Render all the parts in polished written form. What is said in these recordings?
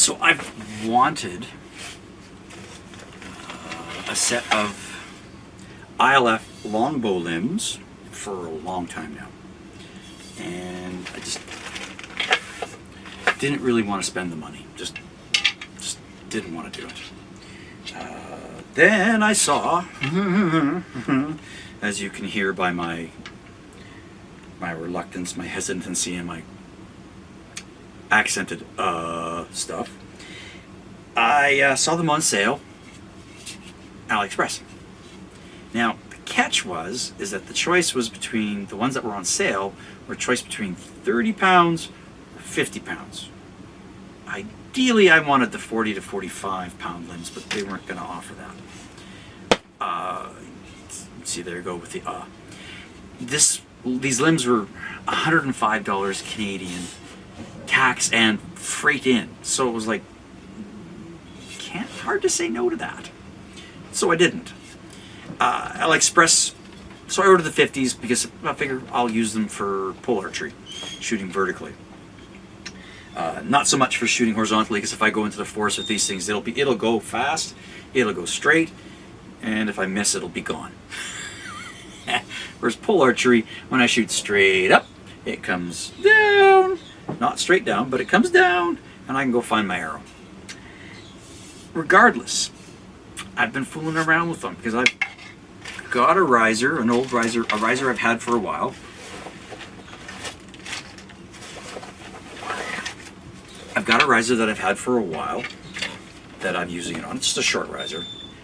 So I've wanted a set of ILF longbow limbs for a long time now, and I just didn't really want to spend the money. Just didn't want to do it. Then I saw, as you can hear by my reluctance, my hesitancy, and my accented stuff, I saw them on sale, AliExpress. Now, the catch is that the choice was between, the ones that were on sale were a choice between 30 pounds or 50 pounds. Ideally, I wanted the 40 to 45 pound limbs, but they weren't going to offer that. See, there you go with the These limbs were $105 Canadian, tax and freight in. So it was like, hard to say no to that. So I didn't. AliExpress, so I ordered the 50s because I figure I'll use them for pole archery, shooting vertically. Not so much for shooting horizontally, because if I go into the forest with these things, it'll go fast, it'll go straight, and if I miss, it'll be gone. Whereas pole archery, when I shoot straight up, it comes down, not straight down, but it comes down, and I can go find my arrow. Regardless, I've been fooling around with them because I've got a riser, an old riser, a riser I've had for a while. I've got a riser that I've had for a while that I'm using it on. It's just a short riser.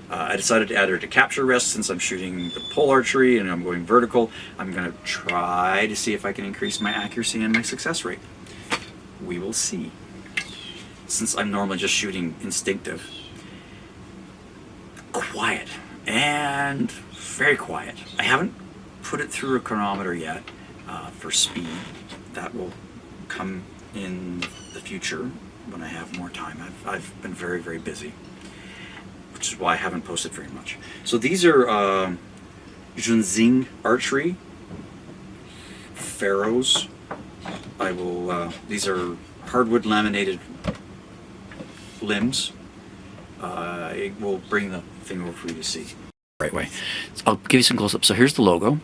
I decided to add her to capture rest since I'm shooting the pole archery and I'm going vertical. I'm going to try to see if I can increase my accuracy and my success rate. We will see. Since I'm normally just shooting instinctive. Quiet, and very quiet. I haven't put it through a chronometer yet for speed. That will come in the future when I have more time. I've been very, very busy, which is why I haven't posted very much. So these are Junxing archery Pharaohs. These are hardwood laminated limbs. I will bring the thing over for you to see. Right way. I'll give you some close-up. So here's the logo.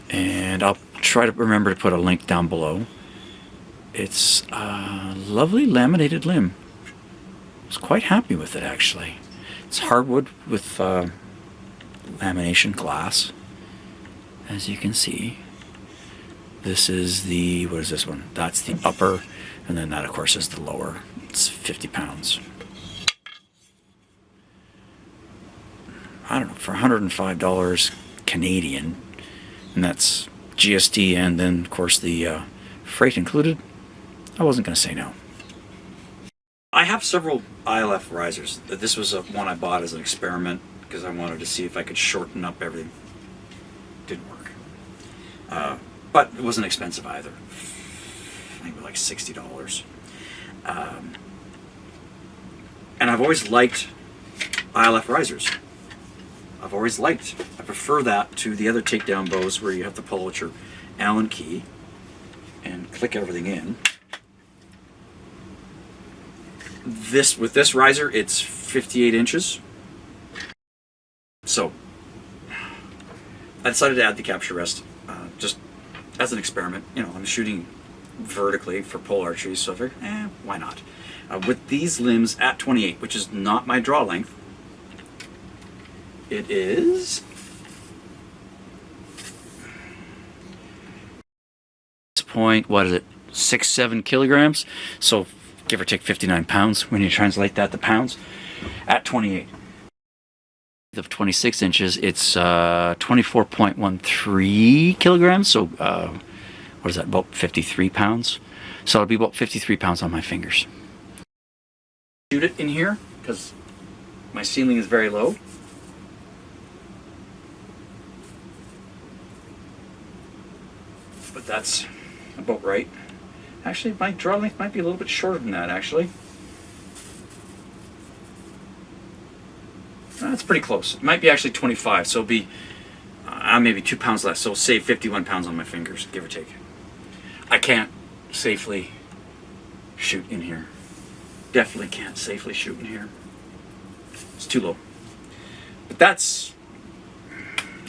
And I'll try to remember to put a link down below. It's a lovely laminated limb. I was quite happy with it, actually. It's hardwood with lamination glass, as you can see. This is the, what is this one? That's the upper, and then that, of course, is the lower. It's 50 pounds. I don't know, for $105 Canadian, and that's GST and then, of course, the freight included, I wasn't going to say no. I have several ILF risers. This was one I bought as an experiment because I wanted to see if I could shorten up everything. Didn't work. But it wasn't expensive either. I think it was like $60. And I've always liked ILF risers. I prefer that to the other takedown bows where you have to pull out your Allen key and click everything in. With this riser, it's 58 inches. So I decided to add the capture rest just as an experiment. You know, I'm shooting vertically for pole archery, so I figured, why not? With these limbs at 28, which is not my draw length, it is point, what is it, 6-7 kilograms, so give or take 59 pounds when you translate that to pounds at 28. Of 26 inches, it's 24.13 kilograms, so what is that, about 53 pounds? So it'll be about 53 pounds on my fingers. Shoot it in here because my ceiling is very low. But that's about right. Actually, my draw length might be a little bit shorter than that, actually. That's pretty close. It might be actually 25, so it'll be maybe 2 pounds less, so say 51 pounds on my fingers, give or take. I can't safely shoot in here. Definitely can't safely shoot in here. It's too low. But that's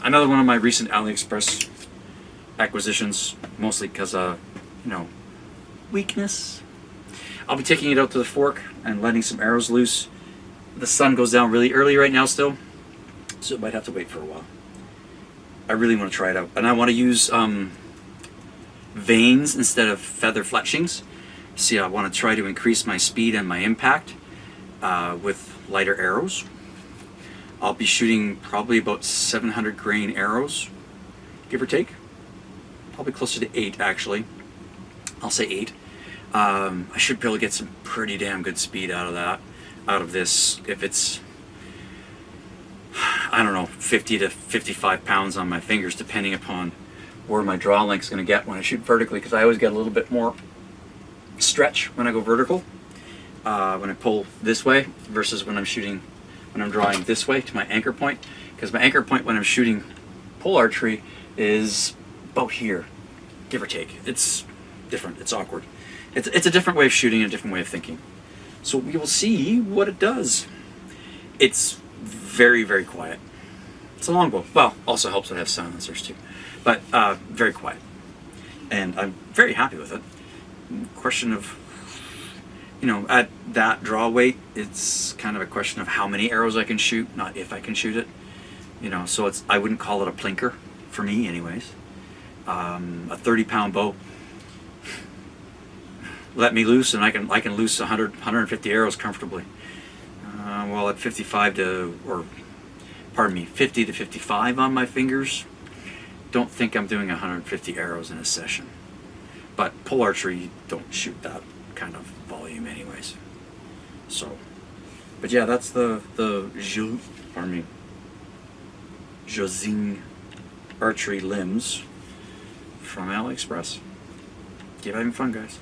another one of my recent AliExpress acquisitions, mostly because of, weakness. I'll be taking it out to the fork and letting some arrows loose. The sun goes down really early right now still, so it might have to wait for a while. I really want to try it out. And I want to use vanes instead of feather fletchings. See, I want to try to increase my speed and my impact with lighter arrows. I'll be shooting probably about 700 grain arrows, give or take. Probably closer to 8 actually. I'll say 8. I should be able to get some pretty damn good speed out of this, if it's, I don't know, 50 to 55 pounds on my fingers, depending upon where my draw length's going to get when I shoot vertically, because I always get a little bit more stretch when I go vertical, when I pull this way versus when I'm drawing this way to my anchor point, because my anchor point when I'm shooting pole archery is about here, give or take. It's different, it's awkward. It's a different way of shooting, a different way of thinking. So we will see what it does. It's very, very quiet. It's a longbow. Well, also helps that I have silencers too. But very quiet. And I'm very happy with it. Question of, at that draw weight, it's kind of a question of how many arrows I can shoot, not if I can shoot it. So I wouldn't call it a plinker, for me anyways. A 30-pound bow, let me loose and I can loose 150 arrows comfortably. Well, at 50 to 55 on my fingers, don't think I'm doing 150 arrows in a session. But pole archery, you don't shoot that kind of volume anyways. So, but yeah, that's the Junxing archery limbs from AliExpress. Keep having fun, guys.